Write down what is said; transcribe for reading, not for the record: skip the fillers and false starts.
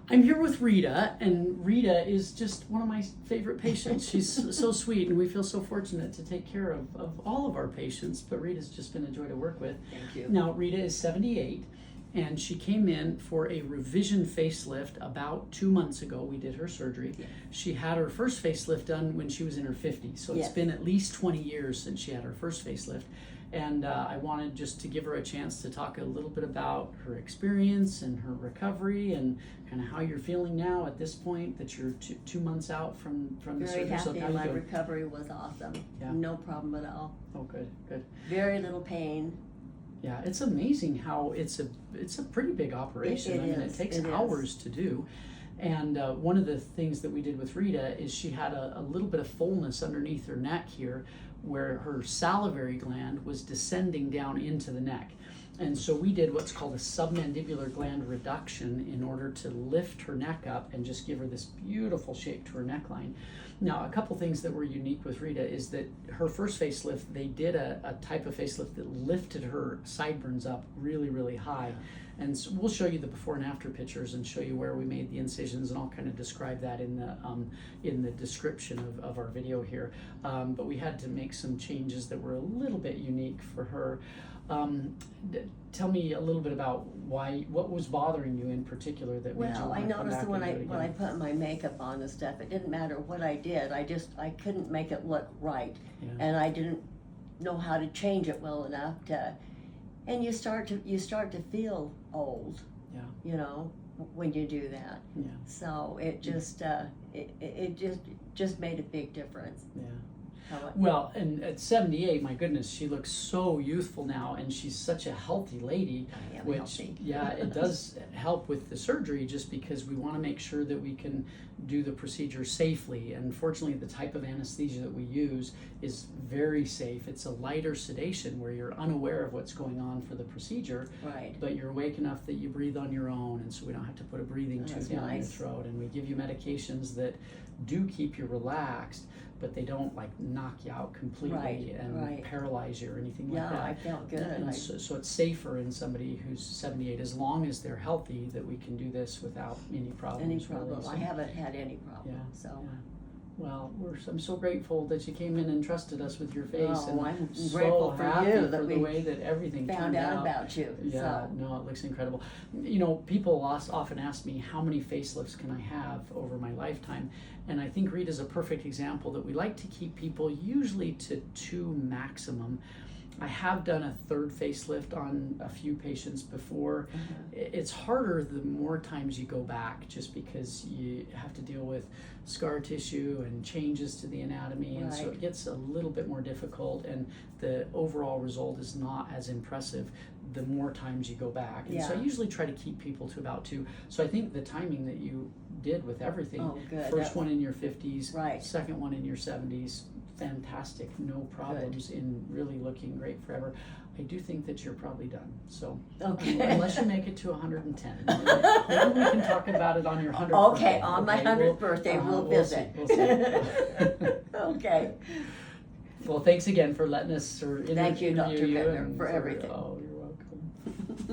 I'm here with Rita, and Rita is just one of my favorite patients. She's so sweet, and we feel so fortunate to take care of all of our patients, but Rita's just been a joy to work with. Thank you. Now, Rita is 78, and she came in for a revision facelift about 2 months ago. We did her surgery. Yeah. She had her first facelift done when she was in her 50s, so it's Yes. been at least 20 years since she had her first facelift. And I wanted just to give her a chance to talk a little bit about her experience and her recovery and kind of how you're feeling now at this point that you're 2 months out from the Very surgery. happy. how you My doing? recovery was awesome. Yeah. No problem at all. Oh, good. Very little pain. Yeah, it's amazing how it's a pretty big operation. It It is. takes It is. hours to do. And one of the things that we did with Rita is she had a little bit of fullness underneath her neck here where her salivary gland was descending down into the neck. And so we did what's called a submandibular gland reduction in order to lift her neck up and just give her this beautiful shape to her neckline. Now, a couple things that were unique with Rita is that her first facelift, they did a type of facelift that lifted her sideburns up really, really high. And so we'll show you the before and after pictures and show you where we made the incisions, and I'll kind of describe that in the description of our video here. But we had to make some changes that were a little bit unique for her. Tell me a little bit about what was bothering you in particular that made you Well, want I to come noticed back that and do it when I again? put my makeup on and stuff, it didn't matter what I did. I couldn't make it look right, Yeah. and I didn't know how to change it well enough to. And you start to feel old. Yeah. You know, when you do that. Yeah. So it just it just made a big difference. Yeah. How it- Well, and at 78, my goodness, she looks so youthful now, and she's such a healthy lady, I am which, healthy. yeah, it does help with the surgery just because we want to make sure that we can do the procedure safely. And fortunately, the type of anesthesia that we use is very safe. It's a lighter sedation where you're unaware of what's going on for the procedure, Right. but you're awake enough that you breathe on your own, and so we don't have to put a breathing tube That's down your nice. throat. And we give you medications that do keep you relaxed, but they don't like knock you out completely Right, and right. paralyze you or anything Yeah, like that. I felt good. And so it's safer in somebody who's 78 as long as they're healthy that we can do this without any problems. Any really. problem? So, I haven't had any problem. Yeah, So. yeah. Well, I'm so grateful that you came in and trusted us with your face. Oh, and I'm so grateful for happy you that for the we way that everything Found turned out about you. Yeah, So. no, it looks incredible. You know, people often ask me how many facelifts can I have over my lifetime, and I think Rita's a perfect example that we like to keep people usually to 2 maximum. I have done a 3rd facelift on a few patients before. It's harder the more times you go back just because you have to deal with scar tissue and changes to the anatomy, and so Right. it gets a little bit more difficult, and the overall result is not as impressive the more times you go back. And so I Yeah. usually try to keep people to about 2. So I think the timing that you did with everything, Oh, good. first one in your 50s, Right. second one in your 70s, fantastic, no problems in really looking great forever. I do think that you're probably done. So Okay. unless you make it to 110, maybe we can talk about it on your 100th Okay, birthday. on my 100th birthday, we'll visit. We'll see. Okay. Well, thanks again for letting us Thank you, Dr. interview you Bittner, and for everything. Oh, you're